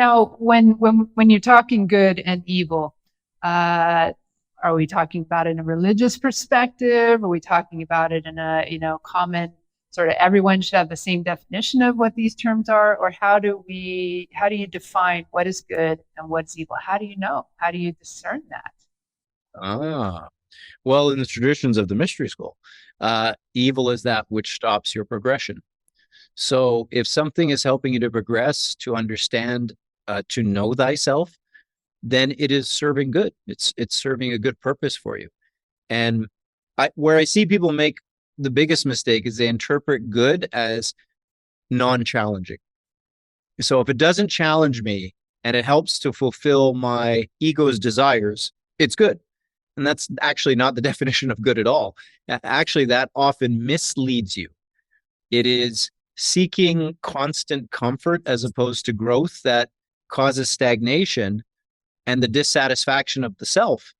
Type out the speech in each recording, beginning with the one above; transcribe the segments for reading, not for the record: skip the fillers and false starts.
Now, when you're talking good and evil, uh, are we talking about it in a religious perspective? Are we talking about it in a common sort of everyone should have the same definition of what these terms are, or how do you define what is good and what's evil? How do you know? How do you discern that? Ah, well, in the traditions of the mystery school, evil is that which stops your progression. So if something is helping you to progress, to understand, to know thyself, then it is serving good. It's serving a good purpose for you. And where I see people make the biggest mistake is they interpret good as non-challenging. So if it doesn't challenge me and it helps to fulfill my ego's desires, it's good. And that's actually not the definition of good at all. Actually, that often misleads you. It is seeking constant comfort as opposed to growth that causes stagnation and the dissatisfaction of the self,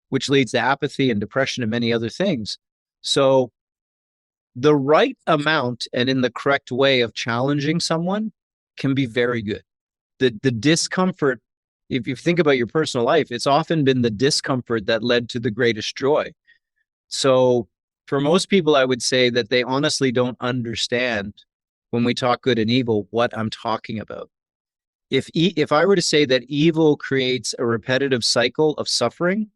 which leads to apathy and depression and many other things. So the right amount and in the correct way of challenging someone can be very good. The discomfort, if you think about your personal life, it's often been the discomfort that led to the greatest joy. So for most people, I would say that they honestly don't understand when we talk good and evil what I'm talking about. If I were to say that evil creates a repetitive cycle of suffering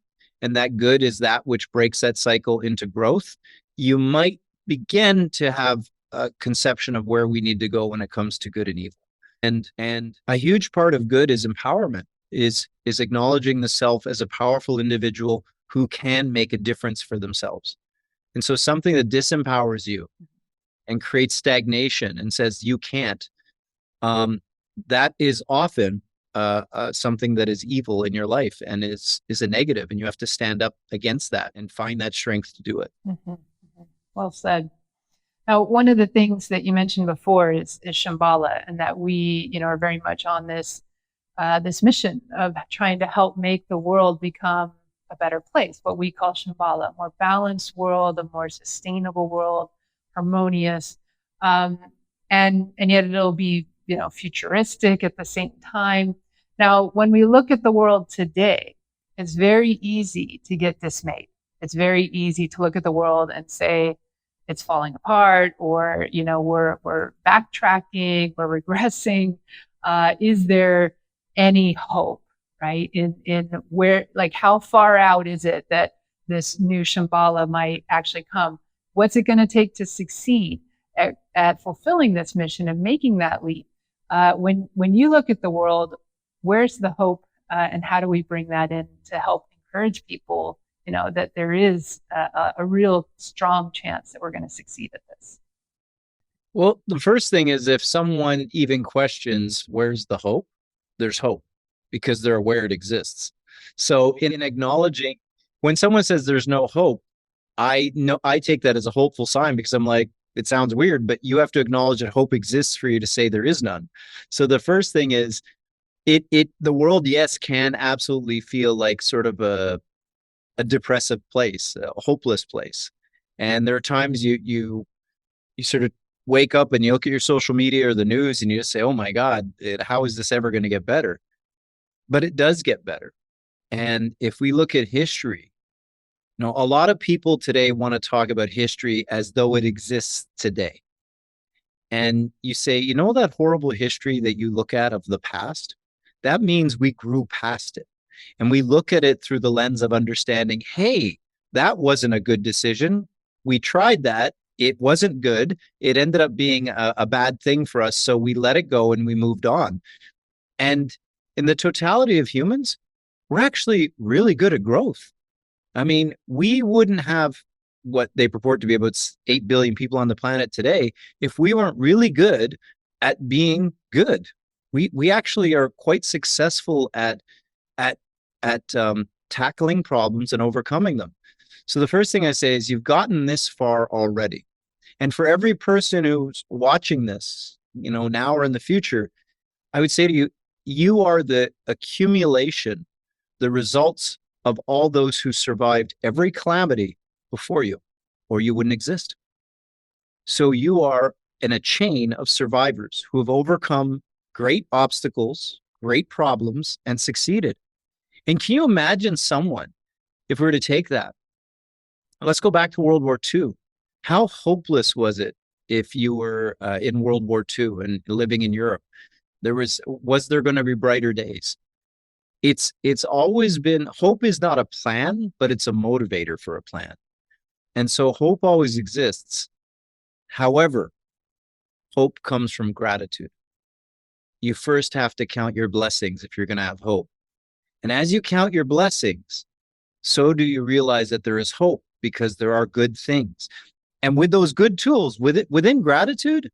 and that good is that which breaks that cycle into growth, you might begin to have a conception of where we need to go when it comes to good and evil. And a huge part of good is empowerment, is acknowledging the self as a powerful individual who can make a difference for themselves. And so something that disempowers you and creates stagnation and says you can't, that is often something that is evil in your life and is a negative, and you have to stand up against that and find that strength to do it. Mm-hmm. Mm-hmm. Well said. Now, one of the things that you mentioned before is Shambhala, and that we, are very much on this mission of trying to help make the world become a better place, what we call Shambhala, a more balanced world, a more sustainable world, harmonious, and yet it'll be futuristic at the same time. Now, when we look at the world today, it's very easy to get dismayed. It's very easy to look at the world and say it's falling apart, or we're backtracking, we're regressing. Is there any hope, right? In where, like, how far out is it that this new Shambhala might actually come? What's it going to take to succeed at fulfilling this mission and making that leap? When you look at the world, where's the hope, and how do we bring that in to help encourage people, that there is a real strong chance that we're going to succeed at this? Well, the first thing is if someone even questions where's the hope, there's hope because they're aware it exists. So in acknowledging when someone says there's no hope, I take that as a hopeful sign because I'm like, it sounds weird, but you have to acknowledge that hope exists for you to say there is none. So the first thing is the world, yes, can absolutely feel like sort of a depressive place, a hopeless place. And there are times you sort of wake up and you look at your social media or the news and you just say, oh my God, how is this ever going to get better? But it does get better. And if we look at history, a lot of people today want to talk about history as though it exists today. And you say, that horrible history that you look at of the past, that means we grew past it. And we look at it through the lens of understanding, hey, that wasn't a good decision. We tried that. It wasn't good. It ended up being a bad thing for us. So we let it go and we moved on. And in the totality of humans, we're actually really good at growth. I mean, we wouldn't have what they purport to be about 8 billion people on the planet today if we weren't really good at being good. We actually are quite successful at tackling problems and overcoming them. So the first thing I say is you've gotten this far already. And for every person who's watching this, now or in the future, I would say to you, you are the accumulation, the results of all those who survived every calamity before you, or you wouldn't exist. So you are in a chain of survivors who have overcome great obstacles, great problems and succeeded. And can you imagine someone, if we were to take that, let's go back to World War II. How hopeless was it if you were in World War II and living in Europe? Was there going to be brighter days? It's always been, hope is not a plan, but it's a motivator for a plan. And so hope always exists. However, hope comes from gratitude. You first have to count your blessings if you're going to have hope. And as you count your blessings, so do you realize that there is hope, because there are good things. And with those good tools, within gratitude,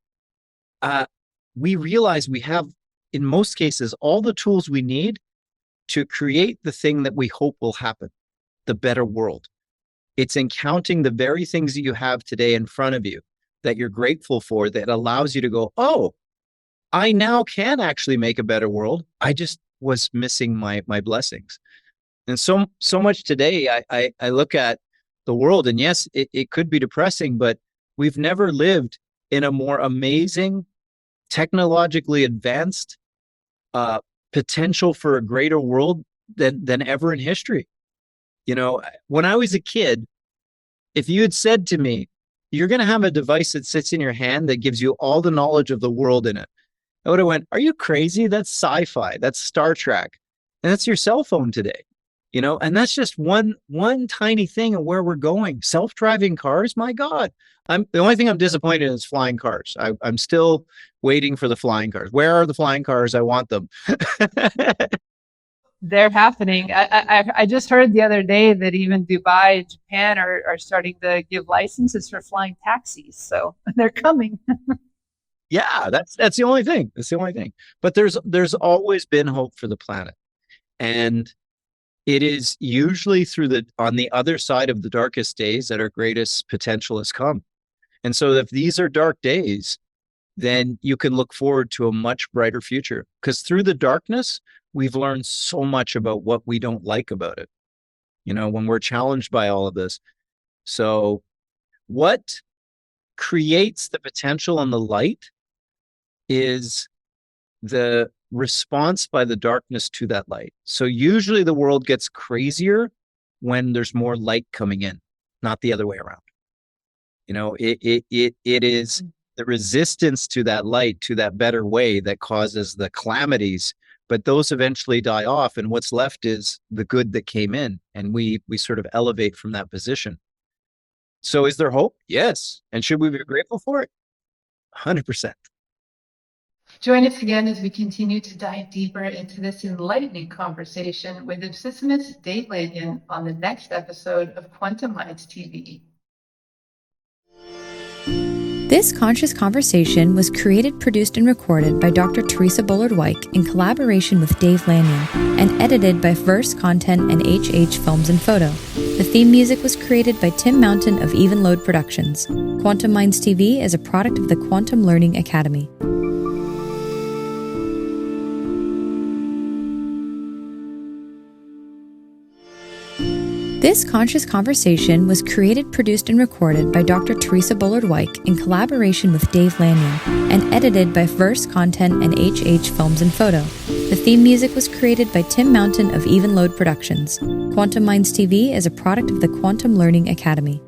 we realize we have, in most cases, all the tools we need to create the thing that we hope will happen, the better world. It's in counting the very things that you have today in front of you that you're grateful for that allows you to go, oh, I now can actually make a better world. I just was missing my blessings. And so much today, I look at the world, and yes, it could be depressing, but we've never lived in a more amazing, technologically advanced potential for a greater world than ever in history. You know, when I was a kid, if you had said to me, you're going to have a device that sits in your hand that gives you all the knowledge of the world in it, I would have went, are you crazy? That's sci-fi. That's Star Trek. And that's your cell phone today. You know, and that's just one tiny thing of where we're going. Self-driving cars, my God. The only thing I'm disappointed in is flying cars. I'm still waiting for the flying cars. Where are the flying cars? I want them. They're happening. I just heard the other day that even Dubai and Japan are starting to give licenses for flying taxis. So they're coming. Yeah, that's the only thing. That's the only thing. But there's always been hope for the planet. And it is usually on the other side of the darkest days that our greatest potential has come. And so if these are dark days, then you can look forward to a much brighter future, because through the darkness, we've learned so much about what we don't like about it, you know, when we're challenged by all of this. So what creates the potential and the light is the response by the darkness to that light. So usually the world gets crazier when there's more light coming in, not the other way around. You know, it is the resistance to that light, to that better way, that causes the calamities, but those eventually die off. And what's left is the good that came in, and we sort of elevate from that position. So is there hope? Yes. And should we be grateful for it? 100%. Join us again as we continue to dive deeper into this enlightening conversation with Ipsissimus Dave Lanyon on the next episode of Quantum Minds TV. This conscious conversation was created, produced, and recorded by Dr. Theresa Bullard in collaboration with Dave Lanyon, and edited by Verse Content and HH Films and Photo. The theme music was created by Tim Mountain of Even Load Productions. Quantum Minds TV is a product of the Quantum Learning Academy. This conscious conversation was created, produced, and recorded by Dr. Theresa Bullard in collaboration with Dave Lanyon, and edited by Verse Content and HH Films and Photo. The theme music was created by Tim Mountain of Even Load Productions. Quantum Minds TV is a product of the Quantum Learning Academy.